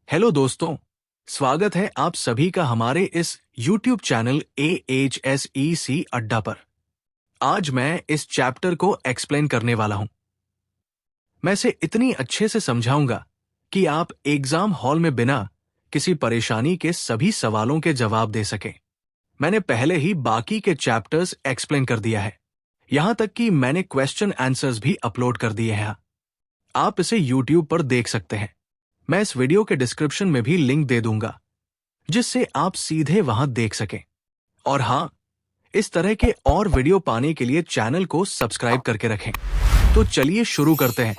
Hello दोस्तों, स्वागत है आप सभी का हमारे इस YouTube चैनल AHSEC अड्डा पर। आज मैं इस चैप्टर को एक्सप्लेन करने वाला हूं। मैं इसे इतनी अच्छे से समझाऊंगा कि आप एग्जाम हॉल में बिना किसी परेशानी के सभी सवालों के जवाब दे सकें। मैंने पहले ही बाकी के चैप्टर्स एक्सप्लेन कर दिया है, यहां तक कि मैंने क्वेश्चन आंसर्स भी अपलोड कर दिए हैं। आप इसे YouTube पर देख सकते हैं। मैं इस वीडियो के डिस्क्रिप्शन में भी लिंक दे दूंगा, जिससे आप सीधे वहां देख सकें। और हां, इस तरह के और वीडियो पाने के लिए चैनल को सब्सक्राइब करके रखें। तो चलिए शुरू करते हैं।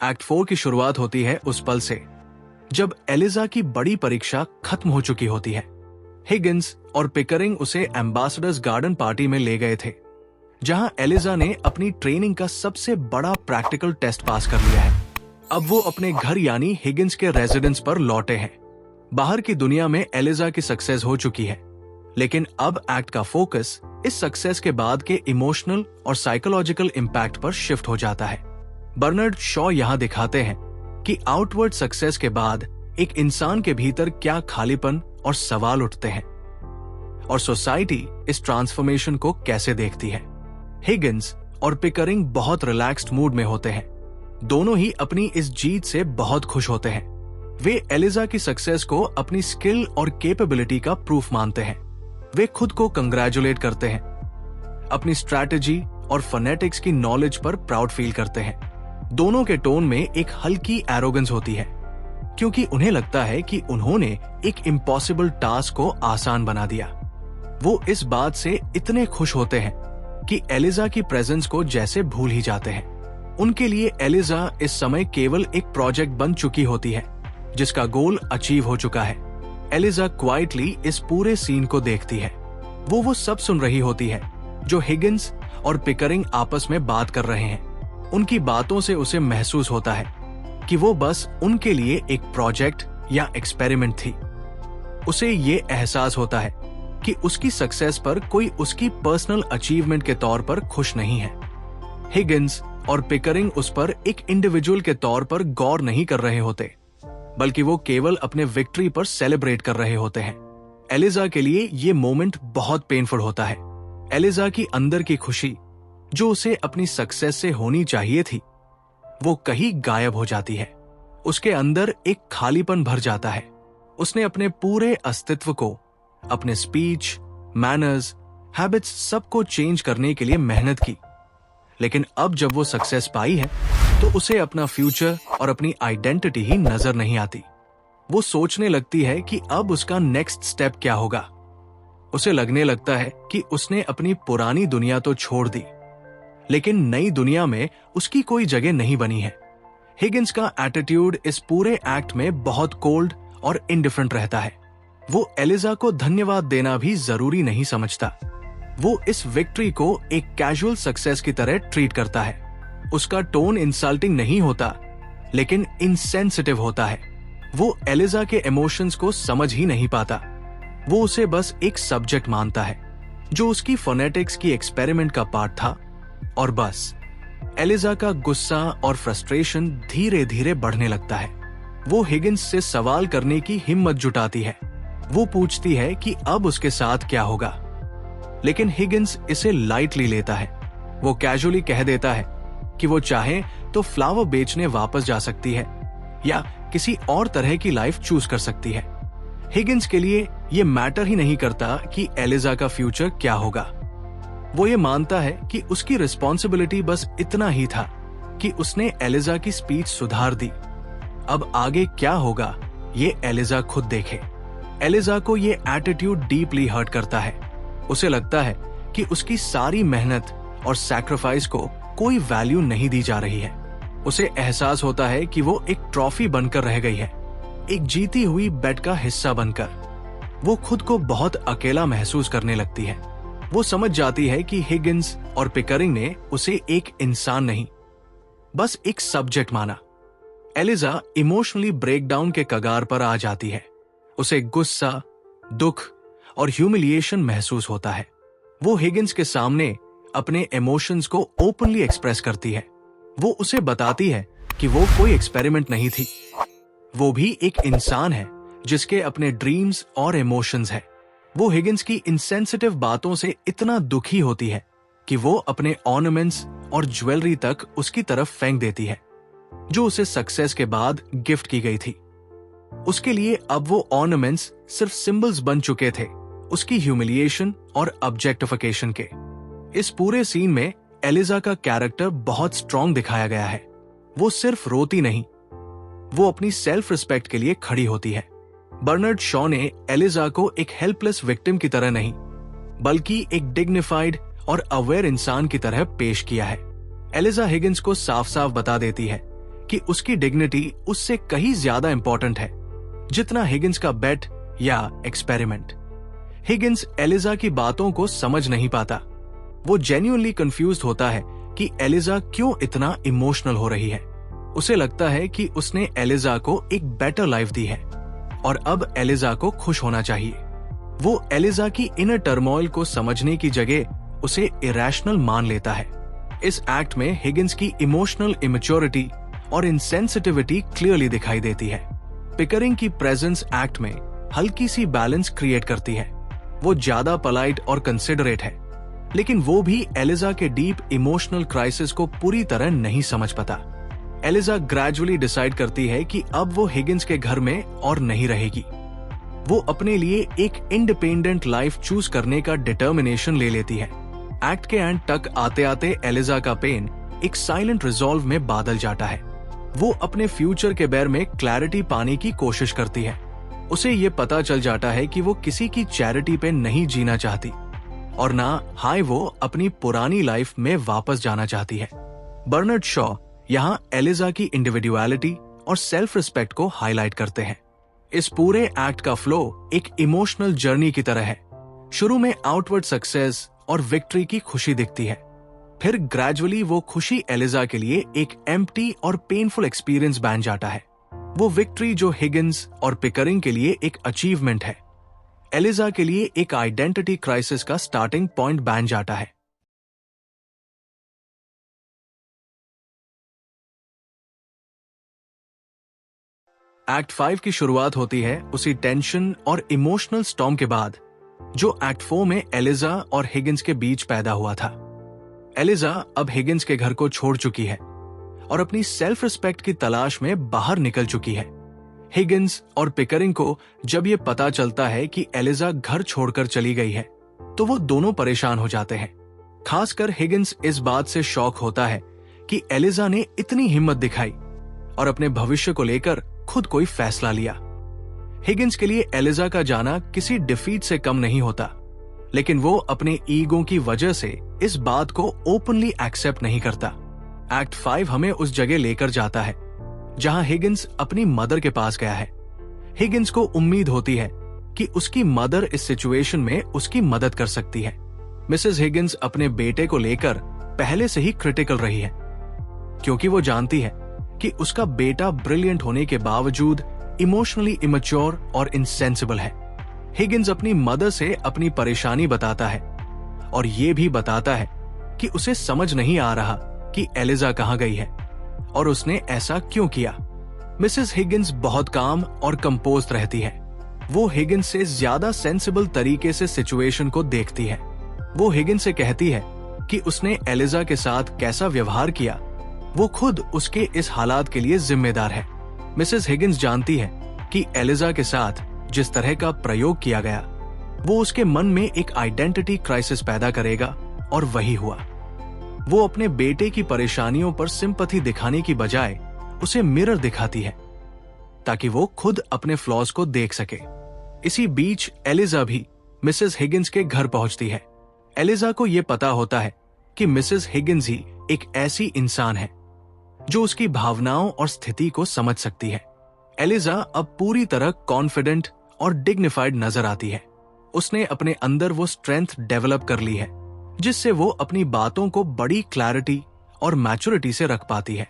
एक्ट 4 की शुरुआत होती है उस पल से जब एलिजा की बड़ी परीक्षा खत्म हो चुकी होती है। हिगिंस और पिकरिंग उसे एम्बेसडर्स गार्डन पार्टी में ले गए थे, जहां एलिजा ने अपनी ट्रेनिंग का सबसे बड़ा प्रैक्टिकल टेस्ट पास कर लिया है। अब वो अपने घर यानी हिगिंस के रेजिडेंस पर लौटे हैं। बाहर की दुनिया में एलिजा की सक्सेस हो चुकी है, लेकिन अब एक्ट का फोकस इस सक्सेस के बाद के इमोशनल और साइकोलॉजिकल इम्पैक्ट पर शिफ्ट हो जाता है। बर्नार्ड शॉ यहां दिखाते हैं कि आउटवर्ड सक्सेस के बाद एक इंसान के भीतर क्या खालीपन और सवाल उठते हैं, और सोसाइटी इस ट्रांसफॉर्मेशन को कैसे देखती है। हिगिंस और पिकरिंग बहुत रिलैक्स्ड मूड में होते हैं। दोनों ही अपनी इस जीत से बहुत खुश होते हैं। वे एलिजा की सक्सेस को अपनी स्किल और कैपेबिलिटी का प्रूफ मानते हैं। वे खुद को कंग्रेचुलेट करते हैं, अपनी स्ट्रैटेजी और फोनेटिक्स की नॉलेज पर प्राउड फील करते हैं। दोनों के टोन में एक हल्की एरोगेंस होती है, क्योंकि उन्हें लगता है कि उन्होंने एक इम्पॉसिबल टास्क को आसान बना दिया। वो इस बात से इतने खुश होते हैं कि एलिजा की प्रेजेंस को जैसे भूल ही जाते हैं। उनके लिए एलिजा इस समय केवल एक प्रोजेक्ट बन चुकी होती है, जिसका गोल अचीव हो चुका है। एलिजा क्वाइटली इस पूरे सीन को देखती है। वो सब सुन रही होती है जो हिगिंस और पिकरिंग आपस में बात कर रहे हैं। उनकी बातों से उसे महसूस होता है कि वो बस उनके लिए एक प्रोजेक्ट या एक्सपेरिमेंट थी। उसे ये एहसास होता है कि उसकी सक्सेस पर कोई उसकी पर्सनल अचीवमेंट के तौर पर खुश नहीं है। हिगिंस और पिकरिंग उस पर एक इंडिविजुअल के तौर पर गौर नहीं कर रहे होते, बल्कि वो केवल अपने विक्ट्री पर सेलिब्रेट कर रहे होते हैं। एलिजा के लिए ये मोमेंट बहुत पेनफुल होता है। एलिजा की अंदर की खुशी, जो उसे अपनी सक्सेस से होनी चाहिए थी, वो कहीं गायब हो जाती है। उसके अंदर एक खालीपन भर जाता है। उसने अपने पूरे अस्तित्व को, अपने स्पीच, मैनर्स, हैबिट्स सबको चेंज करने के लिए मेहनत की, लेकिन अब जब वो सक्सेस पाई है तो उसे अपना फ्यूचर और अपनी आइडेंटिटी ही नजर नहीं आती। वो सोचने लगती है कि अब उसका नेक्स्ट स्टेप क्या होगा। उसे लगने लगता है कि उसने अपनी पुरानी दुनिया तो छोड़ दी, लेकिन नई दुनिया में उसकी कोई जगह नहीं बनी है। हिगिंस का एटीट्यूड इस पूरे एक्ट में बहुत कोल्ड और इंडिफरेंट रहता है। वो एलिजा को धन्यवाद देना भी जरूरी नहीं समझता। वो इस विक्ट्री को एक कैजुअल सक्सेस की तरह ट्रीट करता है। उसका टोन इंसल्टिंग नहीं होता, लेकिन इनसेंसिटिव होता है। वो एलिजा के इमोशंस को समझ ही नहीं पाता। वो उसे बस एक सब्जेक्ट मानता है, जो उसकी फोनेटिक्स की एक्सपेरिमेंट का पार्ट था, और बस। एलिजा का गुस्सा और फ्रस्ट्रेशन धीरे धीरे बढ़ने लगता है। वो हिगिंस से सवाल करने की हिम्मत जुटाती है। वो पूछती है कि अब उसके साथ क्या होगा, लेकिन हिगिंस इसे लाइटली लेता है। वो कैजुअली कह देता है कि वो चाहे तो फ्लावर बेचने वापस जा सकती है या किसी और तरह की लाइफ चूज कर सकती है। हिगिंस के लिए ये मैटर ही नहीं करता कि एलिजा का फ्यूचर क्या होगा। वो ये मानता है कि उसकी रिस्पॉन्सिबिलिटी बस इतना ही था कि उसने एलिजा की स्पीच सुधार दी। अब आगे क्या होगा ये एलिजा खुद देखे। एलिजा को ये एटीट्यूड डीपली हर्ट करता है। उसे लगता है कि उसकी सारी मेहनत और सैक्रिफाइस को कोई वैल्यू नहीं दी जा रही है। उसे एहसास होता है कि वो एक ट्रॉफी बनकर रह गई है, एक जीती हुई बेट का हिस्सा बनकर। वो खुद को बहुत अकेला महसूस करने लगती है। वो समझ जाती है कि हिगिंस और पिकरिंग ने उसे एक इंसान नहीं, बस एक सब्जेक्ट माना। एलिजा इमोशनली ब्रेकडाउन के कगार पर आ जाती है। उसे गुस्सा, दुख और ह्यूमिलिएशन महसूस होता है। वो हिगिंस के सामने अपने इमोशंस को ओपनली एक्सप्रेस करती है। वो उसे बताती है कि वो कोई एक्सपेरिमेंट नहीं थी, वो भी एक इंसान है जिसके अपने ड्रीम्स और इमोशंस है। वो हिगिंस की इनसेंसिटिव बातों से इतना दुखी होती है कि वो अपने ऑर्नामेंट्स और ज्वेलरी तक उसकी तरफ फेंक देती है, जो उसे सक्सेस के बाद गिफ्ट की गई थी। उसके लिए अब वो ऑर्नामेंट्स सिर्फ सिंबल्स बन चुके थे, उसकी ह्यूमिलिएशन और ऑब्जेक्टिफिकेशन के। इस पूरे सीन में एलिजा का कैरेक्टर बहुत स्ट्रॉन्ग दिखाया गया है। वो सिर्फ रोती नहीं, वो अपनी सेल्फ रिस्पेक्ट के लिए खड़ी होती है। बर्नार्ड शॉ ने एलिजा को एक हेल्पलेस विक्टिम की तरह नहीं, बल्कि एक डिग्निफाइड और अवेयर इंसान की तरह पेश किया है। एलिजा हिगिंस को साफ साफ बता देती है कि उसकी डिग्निटी उससे कहीं ज्यादा इंपॉर्टेंट है जितना हिगिंस का बेट या एक्सपेरिमेंट। हिगिंस एलिजा की बातों को समझ नहीं पाता। वो जेन्युइनली कंफ्यूज्ड होता है कि एलिजा क्यों इतना इमोशनल हो रही है। उसे लगता है कि उसने एलिजा को एक बेटर लाइफ दी है और अब एलिजा को खुश होना चाहिए। वो एलिजा की इनर टर्मोइल को समझने की जगह उसे इरेशनल मान लेता है। इस एक्ट में हिगिंस की इमोशनल इमेच्योरिटी और इनसेंसिटिविटी क्लियरली दिखाई देती है। पिकरिंग की प्रेजेंस एक्ट में हल्की सी बैलेंस क्रिएट करती है। वो ज्यादा पोलाइट और कंसिडरेट है, लेकिन वो भी एलिजा के डीप इमोशनल क्राइसिस को पूरी तरह नहीं समझ पाता। एलिजा ग्रेजुअली डिसाइड करती है कि अब वो हिगिंस के घर में और नहीं रहेगी। वो अपने लिए एक इंडिपेंडेंट लाइफ चूज करने का डिटर्मिनेशन ले लेती है। एक्ट के एंड तक आते आते एलिजा का पेन एक साइलेंट रिजॉल्व में बादल जाता है। वो अपने फ्यूचर के बारे में क्लैरिटी पाने की कोशिश करती है। उसे ये पता चल जाता है कि वो किसी की चैरिटी पे नहीं जीना चाहती और ना वो अपनी पुरानी लाइफ में वापस जाना चाहती है। बर्नार्ड शॉ यहाँ एलिजा की इंडिविडुअलिटी और सेल्फ रिस्पेक्ट को हाईलाइट करते हैं। इस पूरे एक्ट का फ्लो एक इमोशनल जर्नी की तरह है। शुरू में आउटवर्ड सक्सेस और विक्ट्री की खुशी दिखती है, फिर ग्रेजुअली वो खुशी एलिजा के लिए एक एम्प्टी और पेनफुल एक्सपीरियंस बन जाता है। वो विक्ट्री जो हिगिंस और पिकरिंग के लिए एक अचीवमेंट है, एलिजा के लिए एक आइडेंटिटी क्राइसिस का स्टार्टिंग पॉइंट बन जाता है। एक्ट 5 की शुरुआत होती है उसी टेंशन और इमोशनल स्टॉर्म के बाद जो एक्ट 4 में एलिजा और हिगिंस के बीच पैदा हुआ था। एलिजा अब हिगिंस के घर को छोड़ चुकी है और अपनी सेल्फ रिस्पेक्ट की तलाश में बाहर निकल चुकी है। हिगिंस और पिकरिंग को जब ये पता चलता है कि एलिजा घर छोड़कर चली गई है, तो वो दोनों परेशान हो जाते हैं। खासकर हिगिंस इस बात से शॉक होता है कि एलिजा ने इतनी हिम्मत दिखाई और अपने भविष्य को लेकर खुद कोई फैसला लिया। हिगिंस के लिए एलिजा का जाना किसी डिफीट से कम नहीं होता, लेकिन वो अपने ईगो की वजह से इस बात को ओपनली एक्सेप्ट नहीं करता। एक्ट 5 हमें उस जगह लेकर जाता है जहां हिगिंस अपनी मदर के पास गया है। हिगिंस को उम्मीद होती है कि उसकी मदर इस सिचुएशन में उसकी मदद कर सकती है। मिसेस हिगिंस अपने बेटे को लेकर पहले से ही क्रिटिकल रही है, क्योंकि वो जानती है कि उसका बेटा ब्रिलियंट होने के बावजूद इमोशनली इमेच्योर और इनसेंसिबल है। हिगिंस अपनी मदर से अपनी परेशानी बताता है और ये भी बताता है कि उसे समझ नहीं आ रहा कि एलिजा कहां गई है और उसने ऐसा क्यों किया। मिसेस हिगिंस बहुत काम और कंपोज्ड रहती है। वो हिगिंस से ज्यादा सेंसिबल तरीके से सिचुएशन को देखती है। वो हिगिंस से कहती है कि उसने एलिजा के साथ कैसा व्यवहार किया, वो खुद उसके इस हालात के लिए जिम्मेदार है। मिसेस हिगिंस जानती है कि एलिजा के साथ जिस तरह का प्रयोग किया गया वो उसके मन में एक आइडेंटिटी क्राइसिस पैदा करेगा, और वही हुआ। वो अपने बेटे की परेशानियों पर सिंपैथी दिखाने की बजाय उसे मिरर दिखाती है ताकि वो खुद अपने फ्लॉज को देख सके। इसी बीच एलिजा भी मिसेस हिगिंस के घर पहुंचती है। एलिजा को यह पता होता है कि मिसेस हिगिंस ही एक ऐसी इंसान है जो उसकी भावनाओं और स्थिति को समझ सकती है। एलिजा अब पूरी तरह कॉन्फिडेंट और डिग्निफाइड नजर आती है। उसने अपने अंदर वो स्ट्रेंथ डेवलप कर ली है जिससे वो अपनी बातों को बड़ी क्लैरिटी और मैच्योरिटी से रख पाती है।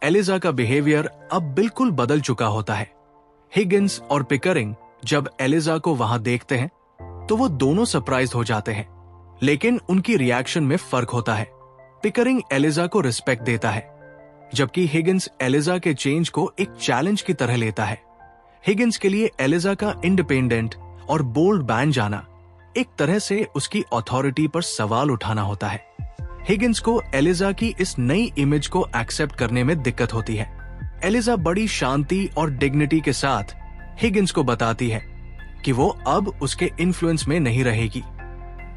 एलिजा का बिहेवियर अब बिल्कुल बदल चुका होता है। हिगिंस और पिकरिंग जब एलिजा को वहां देखते हैं तो वो दोनों सरप्राइज हो जाते हैं, लेकिन उनकी रिएक्शन में फर्क होता है। पिकरिंग एलिजा को रिस्पेक्ट देता है, जबकि हिगिंस एलिजा के चेंज को एक चैलेंज की तरह लेता है। हिगिंस के लिए एलिजा का इंडिपेंडेंट और बोल्ड बन जाना एक तरह से उसकी अथॉरिटी पर सवाल उठाना होता है। हिगिंस को एलिजा की इस नई इमेज को एक्सेप्ट करने में दिक्कत होती है। एलिजा बड़ी शांति और डिग्निटी के साथ हिगिंस को बताती है कि वो अब उसके इन्फ्लुएंस में नहीं रहेगी।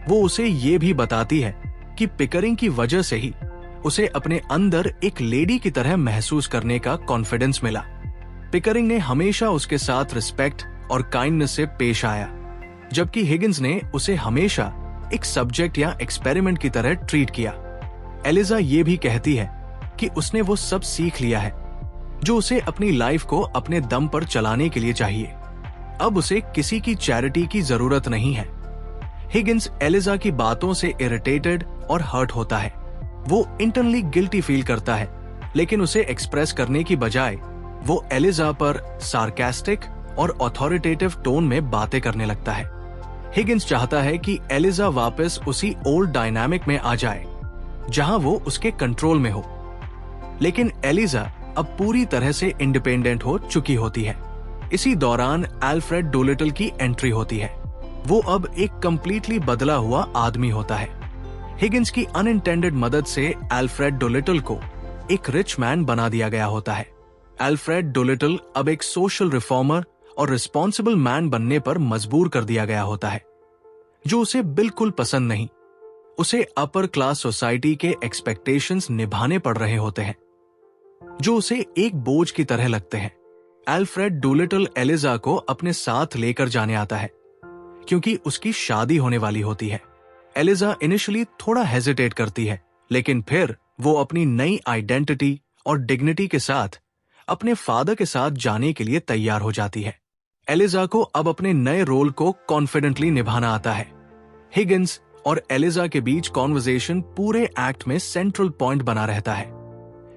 वो उसे ये भी बताती है कि पिकरिंग की वजह से ही उसे अपने अंदर एक लेडी की तरह महसूस करने का कॉन्फिडेंस मिला। पिकरिंग ने हमेशा उसके साथ रिस्पेक्ट और काइंडनेस से पेश आया, जबकि हिगिंस ने उसे हमेशा एक सब्जेक्ट या एक्सपेरिमेंट की तरह ट्रीट किया। एलिजा ये भी कहती है कि उसने वो सब सीख लिया है जो उसे अपनी लाइफ को अपने दम पर चलाने के लिए चाहिए। अब उसे किसी की चैरिटी की जरूरत नहीं है। हिगिंस एलिजा की बातों से इरिटेटेड और हर्ट होता है। वो इंटरनली गिल्टी फील करता है, लेकिन उसे एक्सप्रेस करने की बजाय वो एलिजा पर सार्कास्टिक और अथॉरिटेटिव टोन में बातें करने लगता है। हिगिंस चाहता है कि एलिजा वापस उसी ओल्ड डायनामिक में आ जाए जहां वो उसके कंट्रोल में हो, लेकिन एलिजा अब पूरी तरह से इंडिपेंडेंट हो चुकी होती है। इसी दौरान अल्फ्रेड डोलिटल की एंट्री होती है। वो अब एक कंप्लीटली बदला हुआ आदमी होता है। हिगिंस की अनइंटेंडेड मदद से अल्फ्रेड डोलिटल को एक रिच मैन बना दिया गया होता है। अल्फ्रेड डोलिटल अब एक सोशल रिफॉर्मर और रिस्पॉन्सिबल मैन बनने पर मजबूर कर दिया गया होता है, जो उसे बिल्कुल पसंद नहीं। उसे अपर क्लास सोसाइटी के एक्सपेक्टेशंस निभाने पड़ रहे होते हैं, जो उसे एक बोझ की तरह लगते हैं। अल्फ्रेड डोलिटल एलिजा को अपने साथ लेकर जाने आता है क्योंकि उसकी शादी होने वाली होती है। एलिजा इनिशियली थोड़ा हेजिटेट करती है, लेकिन फिर वो अपनी नई आइडेंटिटी और डिग्निटी के साथ अपने फादर के साथ जाने के लिए तैयार हो जाती है। एलिजा को अब अपने नए रोल को कॉन्फिडेंटली निभाना आता है। हिगिंस और एलिजा के बीच कॉन्वर्सेशन पूरे एक्ट में सेंट्रल पॉइंट बना रहता है।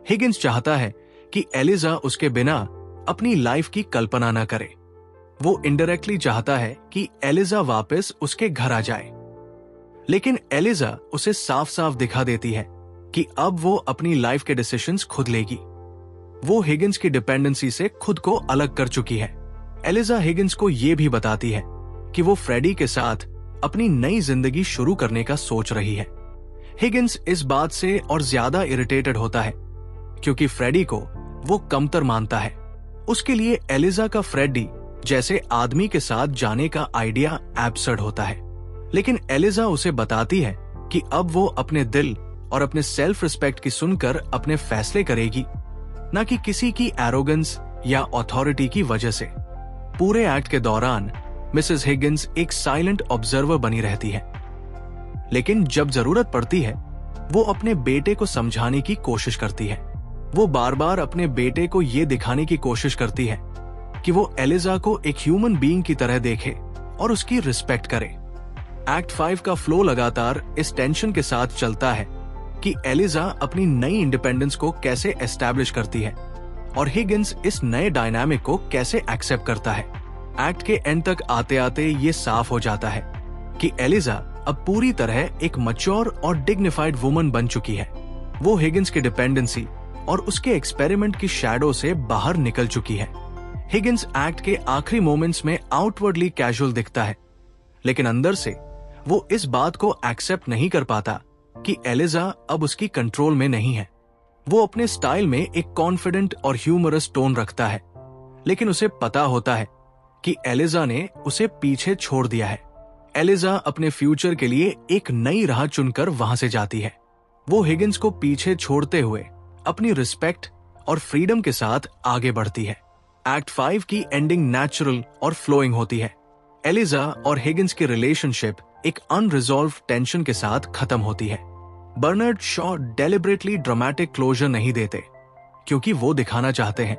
हिगिंस चाहता है कि एलिजा उसके बिना अपनी लाइफ की कल्पना न करे। वो इनडायरेक्टली चाहता है कि एलिजा वापस उसके घर आ जाए, लेकिन एलिजा उसे साफ साफ दिखा देती है कि अब वो अपनी लाइफ के डिसीजंस खुद लेगी। वो हिगिंस की डिपेंडेंसी से खुद को अलग कर चुकी है। एलिजा हिगिंस को ये भी बताती है कि वो फ्रेडी के साथ अपनी नई जिंदगी शुरू करने का सोच रही है। हिगिंस इस बात से और ज्यादा इरिटेटेड होता है क्योंकि फ्रेडी को वो कमतर मानता है। उसके लिए एलिजा का फ्रेडी जैसे आदमी के साथ जाने का आइडिया एब्सर्ड होता है, लेकिन एलिजा उसे बताती है कि अब वो अपने दिल और अपने सेल्फ रिस्पेक्ट की सुनकर अपने फैसले करेगी, न कि किसी की एरोगेंस या अथॉरिटी की वजह से। पूरे एक्ट के दौरान मिसेस हिगिंस एक साइलेंट ऑब्जर्वर बनी रहती है, लेकिन जब जरूरत पड़ती है वो अपने बेटे को समझाने की कोशिश करती है। वो बार बार अपने बेटे को ये दिखाने की कोशिश करती है कि वो एलिजा को एक ह्यूमन बीइंग की तरह देखे और उसकी रिस्पेक्ट करे। एक्ट 5 का फ्लो लगातार इस टेंशन के साथ चलता है कि एलिजा अपनी नई इंडिपेंडेंस को कैसे एस्टैब्लिश करती है और हिगिंस इस नए डायनामिक को कैसे एक्सेप्ट करता है। एक्ट के एंड तक आते आते ये साफ हो जाता है कि एलिजा अब पूरी तरह एक मैच्योर और डिग्निफाइड वुमन बन चुकी है। वो हिगिंस की डिपेंडेंसी और उसके एक्सपेरिमेंट की शैडो से बाहर निकल चुकी है। हिगिंस एक्ट के आखिरी मोमेंट्स में आउटवर्डली कैजुअल दिखता है, लेकिन अंदर से वो इस बात को एक्सेप्ट नहीं कर पाता कि एलिजा अब उसकी कंट्रोल में नहीं है। वो अपने स्टाइल में एक कॉन्फिडेंट और ह्यूमरस टोन रखता है, लेकिन उसे पता होता है कि एलिजा ने उसे पीछे छोड़ दिया है। एलिजा अपने फ्यूचर के लिए एक नई राह चुनकर वहां से जाती है। वो हिगिंस को पीछे छोड़ते हुए अपनी रिस्पेक्ट और फ्रीडम के साथ आगे बढ़ती है। एक्ट 5 की एंडिंग नेचुरल और फ्लोइंग होती है। एलिजा और हिगिंस की रिलेशनशिप एक अनरिजॉल्व टेंशन के साथ खत्म होती है। Bernard Shaw deliberately dramatic closure नहीं देते, क्योंकि वो दिखाना चाहते हैं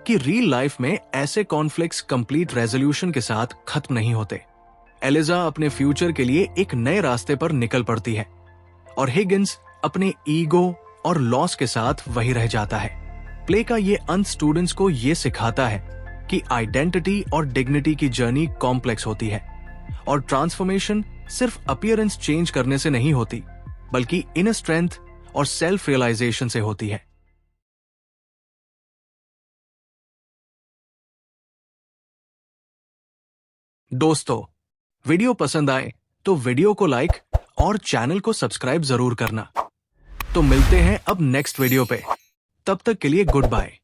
कि रियल लाइफ में ऐसे कॉन्फ्लिक्ट्स कंप्लीट रेजोल्यूशन के साथ खत्म नहीं होते। एलिजा अपने फ्यूचर के लिए एक नए रास्ते पर निकल पड़ती है और हिगिंस अपने ईगो और लॉस के साथ वही रह जाता है। प्ले का ये अंत स्टूडेंट्स को ये सिखाता है कि आइडेंटिटी और डिग्निटी की जर्नी कॉम्प्लेक्स होती है और ट्रांसफॉर्मेशन सिर्फ अपीयरेंस चेंज करने से नहीं होती, बल्कि इनर स्ट्रेंथ और सेल्फ रियलाइजेशन से होती है। दोस्तों, वीडियो पसंद आए तो वीडियो को लाइक और चैनल को सब्सक्राइब जरूर करना। तो मिलते हैं अब नेक्स्ट वीडियो पे। तब तक के लिए गुड बाय।